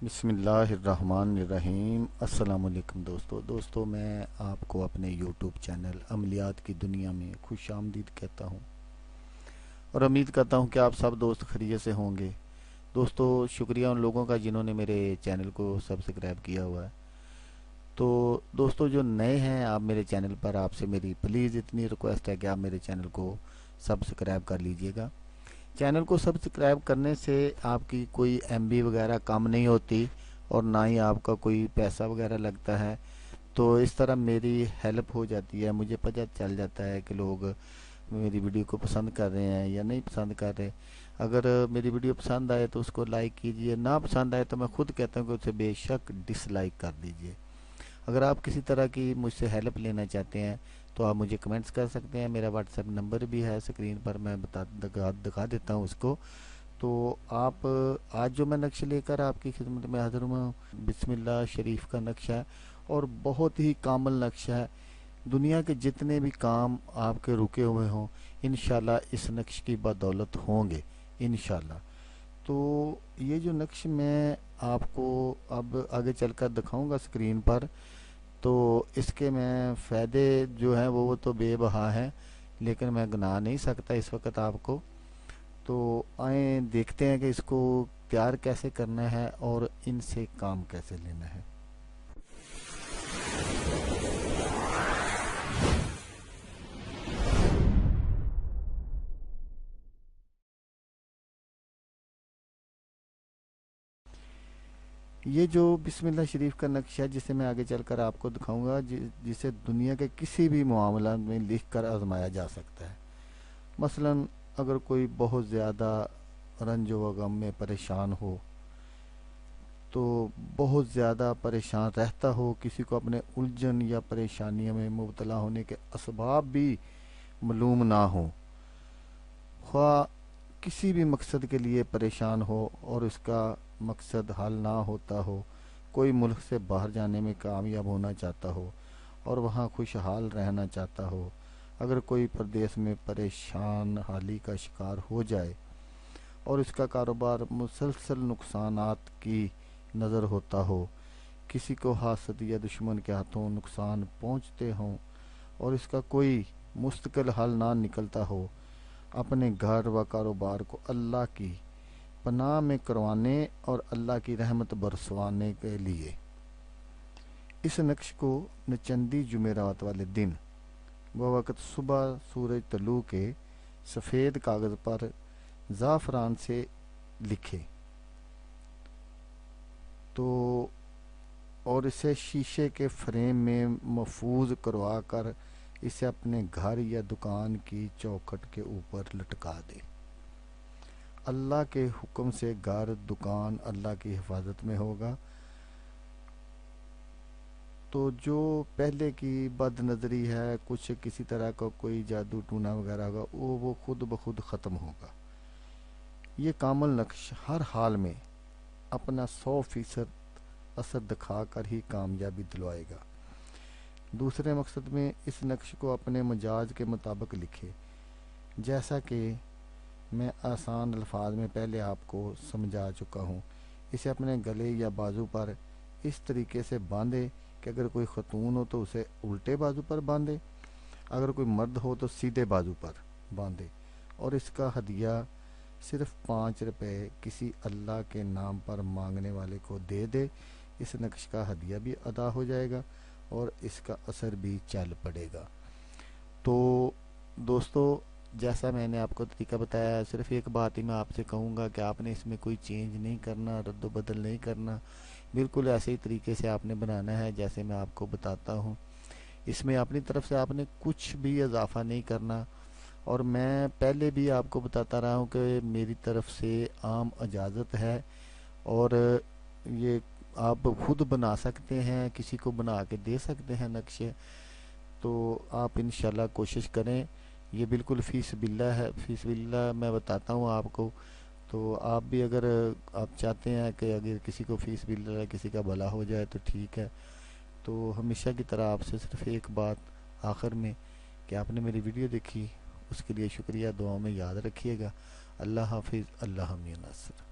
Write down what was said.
بسم اللہ الرحمن الرحیم۔ السلام علیکم دوستو، میں آپ کو اپنے یوٹیوب چینل عملیات کی دنیا میں خوش آمدید کہتا ہوں اور امید کرتا ہوں کہ آپ سب دوست خیریت سے ہوں گے۔ دوستو، شکریہ ان لوگوں کا جنہوں نے میرے چینل کو سبسکرائب کیا ہوا ہے۔ تو دوستو جو نئے ہیں آپ میرے چینل پر، آپ سے میری پلیز اتنی ریکویسٹ ہے کہ آپ میرے چینل کو سبسکرائب کر لیجئے گا۔ چینل کو سبسکرائب کرنے سے آپ کی کوئی ایم بی وغیرہ کم نہیں ہوتی اور نہ ہی آپ کا کوئی پیسہ وغیرہ لگتا ہے۔ تو اس طرح میری ہیلپ ہو جاتی ہے، مجھے پتہ چل جاتا ہے کہ لوگ میری ویڈیو کو پسند کر رہے ہیں یا نہیں پسند کر رہے۔ اگر میری ویڈیو پسند آئے تو اس کو لائک کیجئے، نہ پسند آئے تو میں خود کہتا ہوں کہ اسے بے شک ڈس لائک کر دیجئے۔ اگر آپ کسی طرح کی مجھ سے ہیلپ لینا چاہتے ہیں تو آپ مجھے کمنٹس کر سکتے ہیں۔ میرا واٹس ایپ نمبر بھی ہے اسکرین پر، میں دکھا دیتا ہوں اس کو۔ تو آپ آج جو میں نقشے لے کر آپ کی خدمت میں حاضر ہوا ہوں، بسم اللہ شریف کا نقشہ ہے اور بہت ہی کامل نقشہ ہے۔ دنیا کے جتنے بھی کام آپ کے رکے ہوئے ہوں انشاءاللہ اس نقش کی بدولت ہوں گے انشاءاللہ۔ تو یہ جو نقش میں آپ کو اب آگے چل کر دکھاؤں گا اسکرین پر، تو اس کے میں فائدے جو ہیں وہ تو بے بہا ہیں، لیکن میں گنا نہیں سکتا اس وقت آپ کو۔ تو آئیں دیکھتے ہیں کہ اس کو تیار کیسے کرنا ہے اور ان سے کام کیسے لینا ہے۔ یہ جو بسم اللہ شریف کا نقشہ ہے جسے میں آگے چل کر آپ کو دکھاؤں گا، جسے دنیا کے کسی بھی معاملات میں لکھ کر آزمایا جا سکتا ہے۔ مثلا اگر کوئی بہت زیادہ رنج و غم میں پریشان ہو، تو بہت زیادہ پریشان رہتا ہو، کسی کو اپنے الجھن یا پریشانیوں میں مبتلا ہونے کے اسباب بھی معلوم نہ ہوں، خواہ کسی بھی مقصد کے لیے پریشان ہو اور اس کا مقصد حل نہ ہوتا ہو، کوئی ملک سے باہر جانے میں کامیاب ہونا چاہتا ہو اور وہاں خوشحال رہنا چاہتا ہو، اگر کوئی پردیس میں پریشان حالی کا شکار ہو جائے اور اس کا کاروبار مسلسل نقصانات کی نظر ہوتا ہو، کسی کو حاسد یا دشمن کے ہاتھوں نقصان پہنچتے ہوں اور اس کا کوئی مستقل حل نہ نکلتا ہو، اپنے گھر و کاروبار کو اللہ کی پناہ میں کروانے اور اللہ کی رحمت برسوانے کے لیے اس نقش کو نچندی جمعرات والے دن بوقت صبح سورج طلوع کے سفید کاغذ پر زعفران سے لکھے تو اور اسے شیشے کے فریم میں محفوظ کروا کر اسے اپنے گھر یا دکان کی چوکھٹ کے اوپر لٹکا دے۔ اللہ کے حکم سے گھر دکان اللہ کی حفاظت میں ہوگا، تو جو پہلے کی بد نظری ہے، کچھ کسی طرح کا کوئی جادو ٹونا وغیرہ ہوگا، وہ خود بخود ختم ہوگا۔ یہ کامل نقش ہر حال میں اپنا 100% اثر دکھا کر ہی کامیابی دلوائے گا۔ دوسرے مقصد میں اس نقش کو اپنے مزاج کے مطابق لکھے، جیسا کہ میں آسان الفاظ میں پہلے آپ کو سمجھا چکا ہوں۔ اسے اپنے گلے یا بازو پر اس طریقے سے باندھے کہ اگر کوئی خاتون ہو تو اسے الٹے بازو پر باندھے، اگر کوئی مرد ہو تو سیدھے بازو پر باندھے، اور اس کا ہدیہ صرف 5 روپے کسی اللہ کے نام پر مانگنے والے کو دے دے۔ اس نقش کا ہدیہ بھی ادا ہو جائے گا اور اس کا اثر بھی چل پڑے گا۔ تو دوستو، جیسا میں نے آپ کو طریقہ بتایا، صرف ایک بات ہی میں آپ سے کہوں گا کہ آپ نے اس میں کوئی چینج نہیں کرنا، رد و بدل نہیں کرنا، بالکل ایسے ہی طریقے سے آپ نے بنانا ہے جیسے میں آپ کو بتاتا ہوں۔ اس میں اپنی طرف سے آپ نے کچھ بھی اضافہ نہیں کرنا، اور میں پہلے بھی آپ کو بتاتا رہا ہوں کہ میری طرف سے عام اجازت ہے، اور یہ آپ خود بنا سکتے ہیں، کسی کو بنا کے دے سکتے ہیں نقشے۔ تو آپ انشاءاللہ کوشش کریں، یہ بالکل فی سبیل اللہ ہے، فی سبیل اللہ میں بتاتا ہوں آپ کو۔ تو آپ بھی اگر آپ چاہتے ہیں کہ اگر کسی کو فی سبیل اللہ کسی کا بھلا ہو جائے تو ٹھیک ہے۔ تو ہمیشہ کی طرح آپ سے صرف ایک بات آخر میں، کہ آپ نے میری ویڈیو دیکھی اس کے لیے شکریہ، دعاؤں میں یاد رکھیے گا۔ اللہ حافظ، اللہ حامی ناصر۔